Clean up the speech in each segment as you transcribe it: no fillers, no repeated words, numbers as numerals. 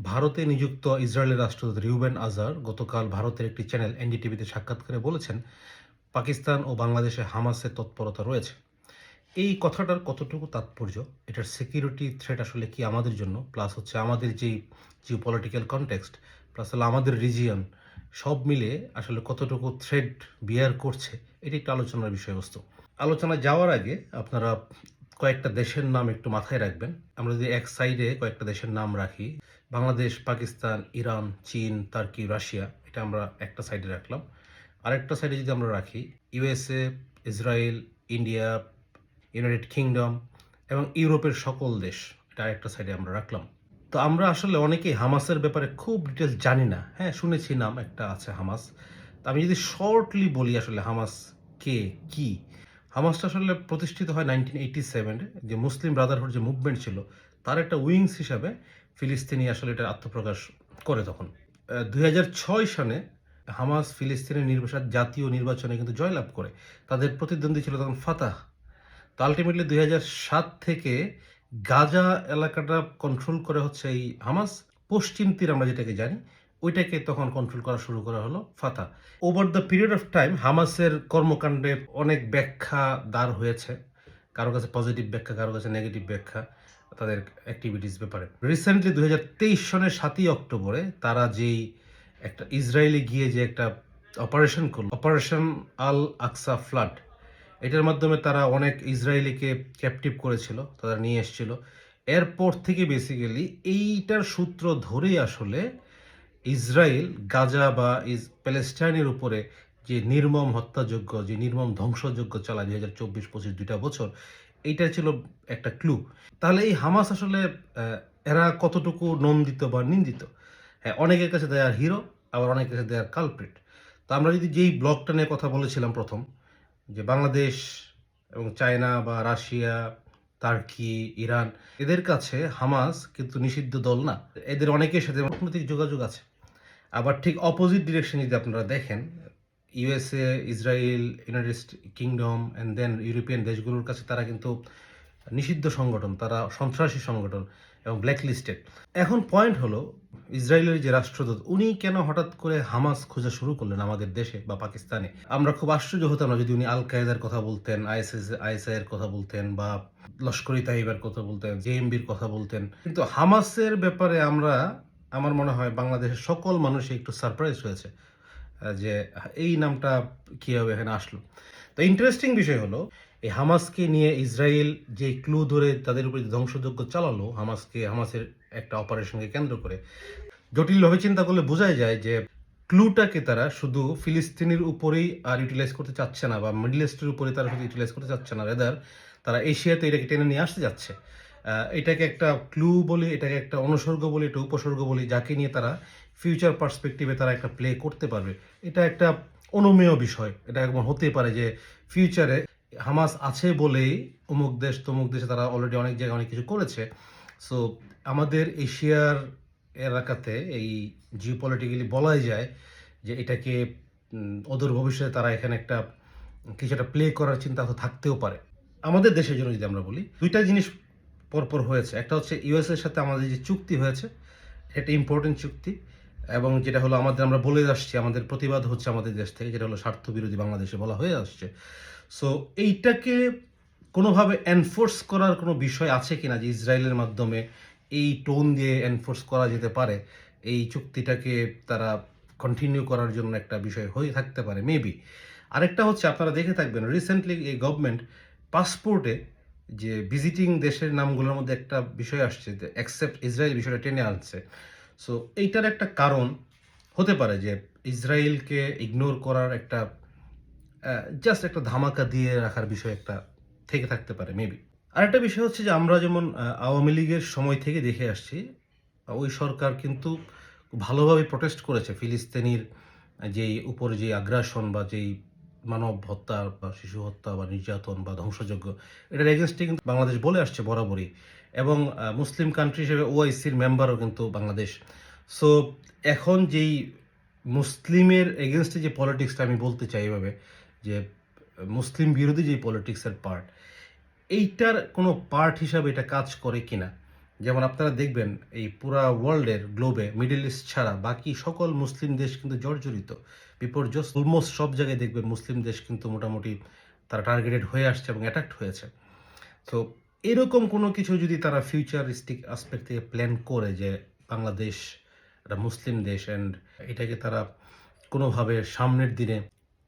ভারতে নিযুক্ত ইসরায়েলের রাষ্ট্রদূত রিউবেন আজার গতকাল ভারতের একটি চ্যানেল এনডিটিভিতে সাক্ষাৎকারে বলেছেন, পাকিস্তান ও বাংলাদেশে হামাসের তৎপরতা রয়েছে। এই কথাটার কতটুকু তাৎপর্য, এটার সিকিউরিটি থ্রেট আসলে কি আমাদের জন্য, প্লাস হচ্ছে আমাদের যেই জিও পলিটিক্যাল কনটেক্সট, প্লাস হলো আমাদের রিজিয়ন, সব মিলে আসলে কতটুকু থ্রেট বিয়ার করছে, এটি একটু আলোচনার বিষয়বস্তু। আলোচনায় যাওয়ার আগে আপনারা কয়েকটা দেশের নাম একটু মাথায় রাখবেন। আমরা যদি এক সাইডে কয়েকটা দেশের নাম রাখি, বাংলাদেশ, পাকিস্তান, ইরান, চীন, তুর্কি, রাশিয়া, এটা আমরা একটা সাইডে রাখলাম। আরেকটা সাইডে যদি আমরা রাখি USA, Israel, India, United kingdom এবং ইউরোপের সকল দেশ, এটা আরেকটা সাইডে আমরা রাখলাম। তো আমরা আসলে অনেকেই হামাসের ব্যাপারে খুব ডিটেলস জানি না। হ্যাঁ, শুনেছি নাম একটা আছে হামাস। তো আমি যদি শর্টলি বলি আসলে হামাস কে, কি। হামাসটা আসলে প্রতিষ্ঠিত হয় 1987 যে মুসলিম ব্রাদারহুড যে মুভমেন্ট ছিল, তার একটা উইংস হিসাবে ফিলিস্তিনি আসলে এটা আত্মপ্রকাশ করে তখন। 2006 সনে হামাস ফিলিস্তিনের জাতীয় নির্বাচনে কিন্তু জয়লাভ করে। তাদের প্রতিদ্বন্দ্বী ছিল তখন ফাতাহ। তো আলটিমেটলি 2007 থেকে গাজা এলাকাটা কন্ট্রোল করে হচ্ছে এই হামাস। পশ্চিম তীর আমরা যেটাকে জানি, ওইটাকে তখন কন্ট্রোল করা শুরু করা হলো Fatah. Over the period of time হামাসের কর্মকাণ্ডের অনেক ব্যাখ্যা দাঁড় হয়েছে। কারো কাছে পজিটিভ ব্যাখ্যা, কারো কাছে নেগেটিভ ব্যাখ্যা তাদের অ্যাক্টিভিটিস ব্যাপারে। রিসেন্টলি 2023 সনের 7ই অক্টোবরে তারা যেই একটা ইসরায়েলে গিয়ে যে একটা অপারেশন করলো, অপারেশন আল আকসা ফ্লাড, এটার মাধ্যমে তারা অনেক ইসরায়েলিকে ক্যাপটিভ করেছিল, তারা নিয়ে এসেছিল। এরপর থেকে বেসিক্যালি এইটার সূত্র ধরেই আসলে ইসরায়েল গাজা বা প্যালেস্টাইনের উপরে যে নির্মম হত্যাযজ্ঞ, যে নির্মম ধ্বংসযজ্ঞ চালায় 2024-25 দুইটা বছর, এইটা ছিল একটা ক্লু। তাহলে এই হামাস আসলে এরা কতটুকু নন্দিত বা নিন্দিত? হ্যাঁ, অনেকের কাছে দেয়ার হিরো, আবার অনেকের কাছে দেয়ার কালপ্রিট। তো আমরা যদি যেই ব্লকটা নিয়ে কথা বলেছিলাম প্রথম, যে বাংলাদেশ এবং চায়না বা রাশিয়া, তুর্কি, ইরান, এদের কাছে হামাস কিন্তু নিষিদ্ধ দল না। এদের অনেকের সাথে কূটনৈতিক যোগাযোগ আছে। আবার ঠিক অপোজিট ডিরেকশন যদি আপনারা দেখেন, USA, Israel, United Kingdom and then European দেশগুলোর কাছে তারা কিন্তু নিষিদ্ধ সংগঠন, তারা সন্ত্রাসী সংগঠন এবং ব্ল্যাকলিস্টেড। এখন পয়েন্ট হলো, ইসরায়েলের যে রাষ্ট্রদূত উনি কেন হঠাৎ করে হামাস খোঁজা শুরু করলেন আমাদের দেশে বা পাকিস্তানে? আমরা খুব আশ্চর্য হতাম না যদি উনি আল কায়েদার কথা বলতেন, আইএসআই এর কথা বলতেন, বা লস্করি তাইবার কথা বলতেন, জেএমবির কথা বলতেন। কিন্তু হামাসের ব্যাপারে আমরা, আমার মনে হয় বাংলাদেশের সকল মানুষই একটু সারপ্রাইজ হয়েছে যে এই নামটা কিভাবে এখানে আসলো। তো ইন্টারেস্টিং বিষয় হলো, এই হামাসকে নিয়ে ইসরায়েল যে ক্লু ধরে তাদের উপরে ধ্বংসযজ্ঞ চালালো, হামাসের একটা অপারেশনকে কেন্দ্র করে, জটিলভাবে চিন্তা করলে বোঝাই যায় যে ক্লুটাকে তারা শুধু ফিলিস্তিনের উপরেই আর ইউটিলাইজ করতে চাচ্ছে না, বা মিডল ইস্টের উপরে তারা শুধু ইউটিলাইজ করতে চাচ্ছে না, রেদার তারা এশিয়াতে এটাকে টেনে নিয়ে আসতে যাচ্ছে। এটাকে একটা ক্লু বলি, এটাকে একটা অনুসর্গ বলি, একটা উপসর্গ বলি, যাকে নিয়ে তারা ফিউচার পার্সপেক্টিভে তারা একটা প্লে করতে পারবে। এটা একটা অনুমেয় বিষয়। এটা একবার হতে পারে যে ফিউচারে হামাস আছে বলেই অমুক দেশ তমুক দেশে তারা অলরেডি অনেক জায়গায় অনেক কিছু করেছে। সো আমাদের এশিয়ার এলাকাতে এই জিওপলিটিক্যালি বলাই যায় যে এটাকে অদূর ভবিষ্যতে তারা এখানে একটা কিছু একটা প্লে করার চিন্তা তো থাকতেও পারে। আমাদের দেশের জন্য যদি আমরা বলি, দুইটা জিনিস পরপর হয়েছে। একটা হচ্ছে ইউএস এর সাথে আমাদের যে চুক্তি হয়েছে, এটা ইম্পর্টেন্ট চুক্তি, এবং যেটা হলো আমাদের, আমরা বলে আসছি, আমাদের প্রতিবাদ হচ্ছে আমাদের দেশ থেকে, যেটা হলো স্বার্থবিরোধী বাংলাদেশে বলা হয়ে আসছে। সো এইটাকে কোনোভাবে এনফোর্স করার কোনো বিষয় আছে কিনা, যে ইসরায়েলের মাধ্যমে এই টোন দিয়ে এনফোর্স করা যেতে পারে, এই চুক্তিটাকে তারা কন্টিনিউ করার জন্য একটা বিষয় হয়ে থাকতে পারে মেবি। আরেকটা হচ্ছে, আপনারা দেখে থাকবেন রিসেন্টলি এই গভর্নমেন্ট পাসপোর্টে যে ভিজিটিং দেশের নামগুলোর মধ্যে একটা বিষয় আসছে, যে অ্যাকসেপ্ট ইসরায়েল বিষয়টা টেনে আনছে। সো এইটার একটা কারণ হতে পারে যে ইসরায়েলকে ইগনোর করার একটা, জাস্ট একটা ধামাকা দিয়ে রাখার বিষয় একটা থেকে থাকতে পারে মেবি। আরেকটা বিষয় হচ্ছে যে আমরা যেমন আওয়ামী লীগের সময় থেকে দেখে আসছি, ওই সরকার কিন্তু খুব ভালোভাবে প্রোটেস্ট করেছে ফিলিস্তিনির যেই উপরে যে আগ্রাসন বা যেই মানব হত্যা বা শিশু হত্যা বা নির্যাতন বা ধ্বংসযজ্ঞ, এটার এগেনস্টে কিন্তু বাংলাদেশ বলে আসছে বরাবরই। এবং মুসলিম কান্ট্রি হিসেবে ওআইসির মেম্বারও কিন্তু বাংলাদেশ। সো এখন যেই মুসলিমের এগেনস্টে যে পলিটিক্সটা, আমি বলতে চাই এভাবে যে মুসলিম বিরোধী যে পলিটিক্সের পার্ট, এইটার কোনো পার্ট হিসাবে এটা কাজ করে কিনা, যেমন আপনারা দেখবেন এই পুরা ওয়ার্ল্ডের গ্লোবে মিডল ইস্ট ছাড়া বাকি সকল মুসলিম দেশ কিন্তু জর্জরিত, বিপর্যস্ত। অলমোস্ট সব জায়গায় দেখবেন মুসলিম দেশ কিন্তু মোটামুটি তারা টার্গেটেড হয়ে আসছে এবং অ্যাটাক্ট হয়েছে। তো এরকম কোনো কিছু যদি তারা ফিউচারিস্টিক আসপেক্ট থেকে প্ল্যান করে যে বাংলাদেশ একটা মুসলিম দেশ অ্যান্ড এটাকে তারা কোনোভাবে সামনের দিনে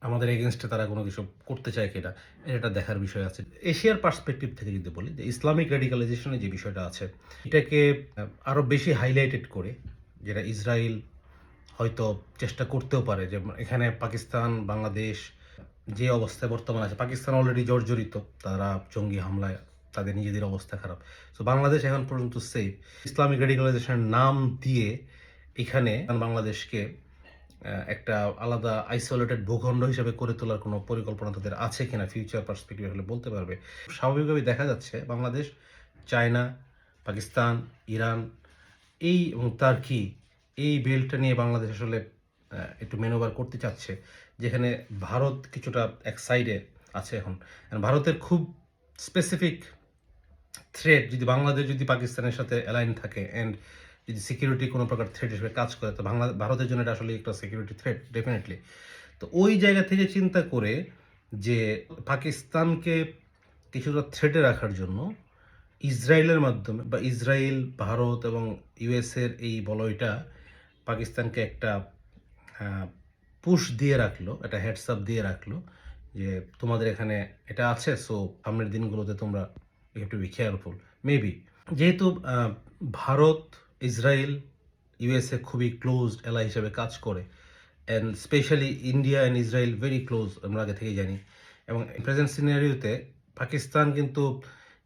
আমাদের এগেনস্টে তারা কোনো কিছু করতে চায় কিনা, এটা দেখার বিষয় আছে। এশিয়ার পার্সপেক্টিভ থেকে যদি বলি, যে ইসলামিক রেডিকালাইজেশনের যে বিষয়টা আছে, এটাকে আরও বেশি হাইলাইটেড করে, যেটা ইসরায়েল হয়তো চেষ্টা করতেও পারে যে এখানে পাকিস্তান, বাংলাদেশ যে অবস্থায় বর্তমানে আছে, পাকিস্তান অলরেডি জর্জরিত, তারা জঙ্গি হামলায় তাদের নিজেদের অবস্থা খারাপ। সো বাংলাদেশ এখন পর্যন্ত সেফ। ইসলামিক রেডিকালাইজেশনের নাম দিয়ে এখানে বাংলাদেশকে একটা আলাদা আইসোলেটেড ভূখণ্ড হিসেবে করে তোলার কোনো পরিকল্পনা তাদের আছে কিনা ফিউচার পার্সপেক্টিভ হলে বলতে পারবে। স্বাভাবিকভাবেই দেখা যাচ্ছে বাংলাদেশ, চায়না, পাকিস্তান, ইরান এবং তার্কি এই বেল্টটা নিয়ে বাংলাদেশ আসলে একটু ম্যানুভার করতে চাচ্ছে, যেখানে ভারত কিছুটা এক সাইডে আছে এখন। ভারতের খুব স্পেসিফিক থ্রেট যদি বাংলাদেশ যদি পাকিস্তানের সাথে অ্যালাইন থাকে অ্যান্ড যদি সিকিউরিটি কোনো প্রকার থ্রেট হিসেবে কাজ করে, তো ভারতের জন্য এটা আসলে একটা সিকিউরিটি থ্রেট ডেফিনেটলি। তো ওই জায়গা থেকে চিন্তা করে যে পাকিস্তানকে কিছুটা থ্রেটে রাখার জন্য ইসরায়েলের মাধ্যমে বা ইসরায়েল, ভারত এবং ইউএসের এই বলয়টা পাকিস্তানকে একটা পুশ দিয়ে রাখলো, একটা হেডসআপ দিয়ে রাখলো যে তোমাদের এখানে এটা আছে, সো সামনের দিনগুলোতে তোমরা you have to be careful. Maybe যেহেতু ভারত, ইসরায়েল, ইউএসএ খুবই ক্লোজ এলাই হিসেবে কাজ করে, and specially India and Israel very close, আমরা আগে থেকেই জানি। এবং প্রেজেন্ট সিনারিওতে পাকিস্তান কিন্তু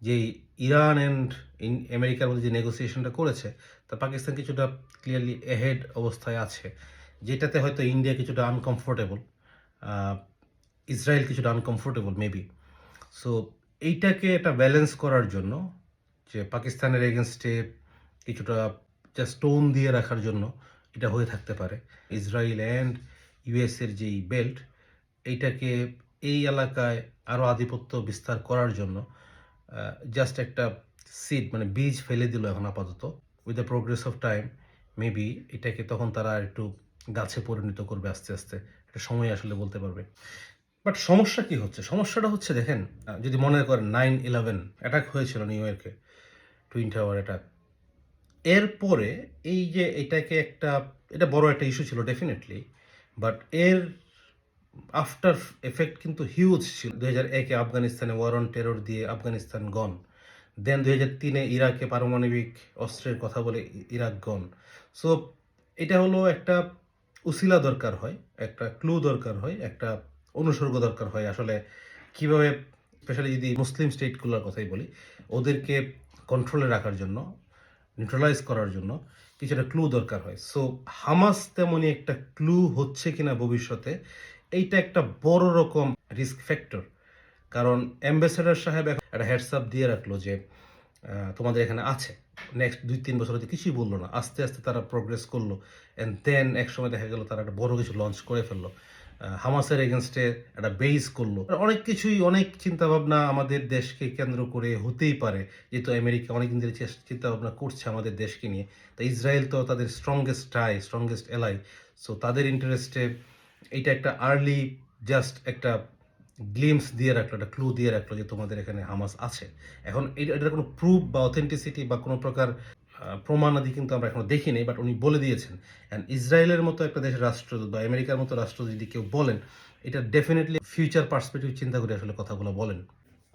যেই ইরান অ্যান্ড আমেরিকার মধ্যে যে নেগোসিয়েশনটা করেছে, তা পাকিস্তান কিছুটা ক্লিয়ারলি এহেড অবস্থায় আছে, যেটাতে হয়তো ইন্ডিয়া কিছুটা আনকমফোর্টেবল, ইসরায়েল কিছুটা আনকমফোর্টেবল মেবি। সো এইটাকে একটা ব্যালেন্স করার জন্য, যে পাকিস্তানের এগেনস্টে কিছুটা জাস্ট টোন দিয়ে রাখার জন্য এটা হয়ে থাকতে পারে। ইসরায়েল অ্যান্ড ইউএসের যেই বেল্ট, এইটাকে এই এলাকায় আরও আধিপত্য বিস্তার করার জন্য জাস্ট একটা সিড মানে বীজ ফেলে দিল এখন আপাতত। With the progress of time maybe এটাকে তখন তারা একটু গাছে পরিণত করবে আস্তে আস্তে, একটা সময় আসলে বলতে পারবে। বাট সমস্যা কি হচ্ছে? সমস্যাটা হচ্ছে দেখেন, যদি মনে করেন 9/11 অ্যাটাক হয়েছিল নিউ ইয়র্কে, টুইন টাওয়ার অ্যাটাক। এরপরে এই যে এটা বড় একটা ইস্যু ছিল ডেফিনেটলি, বাট এর আফটার এফেক্ট কিন্তু হিউজ ছিল। 2001-এ আফগানিস্তানে ওয়ার অন টেরর দিয়ে আফগানিস্তান গন। দেন 2003-এ ইরাকে পারমাণবিক অস্ত্রের কথা বলে ইরাক গন। সো এটা হলো একটা উসিলা দরকার হয়, একটা ক্লু দরকার হয়, একটা অনুসর্গ দরকার হয় আসলে কিভাবে, স্পেশালি যদি মুসলিম স্টেটগুলোর কথাই বলি, ওদেরকে কন্ট্রোলে রাখার জন্য, নিউট্রালাইজ করার জন্য কিছুটা ক্লু দরকার হয়। সো হামাস তেমনই একটা ক্লু হচ্ছে কিনা ভবিষ্যতে, এইটা একটা বড় রকম রিস্ক ফ্যাক্টর। কারণ অ্যাম্বাসেডর সাহেব একটা হেডসআপ দিয়ে রাখলো যে তোমাদের এখানে আছে, নেক্সট 2-3 বছর হয়তো কিছুই বললো না, আস্তে আস্তে তারা প্রোগ্রেস করলো, অ্যান্ড দেন এক সময় দেখা গেল তারা একটা বড় কিছু লঞ্চ করে ফেললো, হামাসের এগেনস্টে একটা বেস করলো। অনেক কিছুই, অনেক চিন্তাভাবনা আমাদের দেশকে কেন্দ্র করে হতেই পারে, যেহেতু আমেরিকা অনেকদিন ধরে চিন্তাভাবনা করছে আমাদের দেশকে নিয়ে। তো ইসরায়েল তো তাদের স্ট্রংগেস্ট এলাই, সো তাদের ইন্টারেস্টে এইটা একটা আর্লি জাস্ট একটা গ্লিমস দিয়ে রাখলো, একটা ক্লু দিয়ে রাখলো যে তোমাদের এখানে হামাস আছে। এখন এটার কোনো প্রুফ বা অথেন্টিসিটি বা কোনো প্রকার প্রমাণাদি কিন্তু আমরা এখনো দেখিনি, বাট উনি বলে দিয়েছেন। অ্যান্ড ইসরায়েলের মতো একটা দেশের রাষ্ট্রদূত বা আমেরিকার মতো রাষ্ট্রদূত যদি কেউ বলেন, এটা ডেফিনেটলি ফিউচার পার্সপেক্টিভ চিন্তা করে আসলে কথাগুলো বলেন।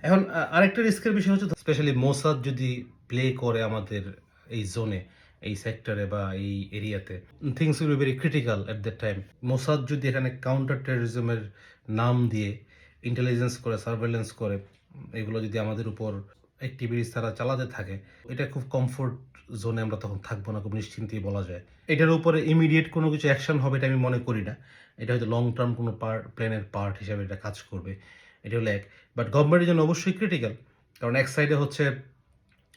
এখন আরেকটা রিস্কের বিষয় হচ্ছে স্পেশালি মোসাদ যদি প্লে করে আমাদের এই জোনে, এই সেক্টরে বা এই এরিয়াতে, things will be very critical at that time. Mossad যদি এখানে কাউন্টার টেরোরিজমের নাম দিয়ে ইন্টেলিজেন্স করে, সার্ভেলেন্স করে, এগুলো যদি আমাদের উপর অ্যাক্টিভিটিস তারা চালাতে থাকে, এটা খুব কমফোর্ট জোনে আমরা তখন থাকবো না, খুব নিশ্চিন্তেই বলা যায়। এটার উপরে ইমিডিয়েট কোনো কিছু অ্যাকশন হবে এটা আমি মনে করি না। এটা হয়তো লং টার্ম কোনো প্ল্যানের পার্ট হিসাবে এটা কাজ করবে, এটা হলো এক। বাট গভর্নমেন্টের জন্য অবশ্যই ক্রিটিক্যাল, কারণ এক সাইডে হচ্ছে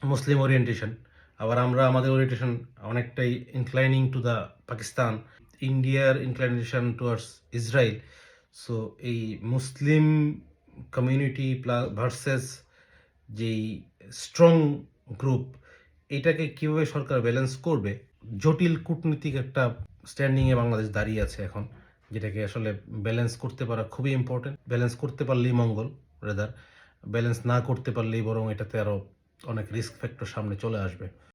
মুসলিম ওরিয়েন্টেশন, আবার আমরা আমাদের ওরিয়েন্টেশন অনেকটাই ইনক্লাইনিং টু দ্য পাকিস্তান, ইন্ডিয়ার ইনক্লাইনেশন টুয়ার্ডস ইসরায়েল। সো এই মুসলিম কমিউনিটি প্লাস ভার্সেস যেই স্ট্রং গ্রুপ, এটাকে কিভাবে সরকার ব্যালেন্স করবে? জটিল কূটনীতিক একটা স্ট্যান্ডিং এ বাংলাদেশ দাঁড়িয়ে আছে এখন। যেটাকে আসলে ব্যালেন্স করতে পারা খুবই ইম্পোর্টেন্ট। ব্যালেন্স করতে পারলেই মঙ্গল রাদার ব্যালেন্স না করতে পারলেই বরং এটাতে আরো অনেক রিস্ক ফ্যাক্টর সামনে চলে আসবে।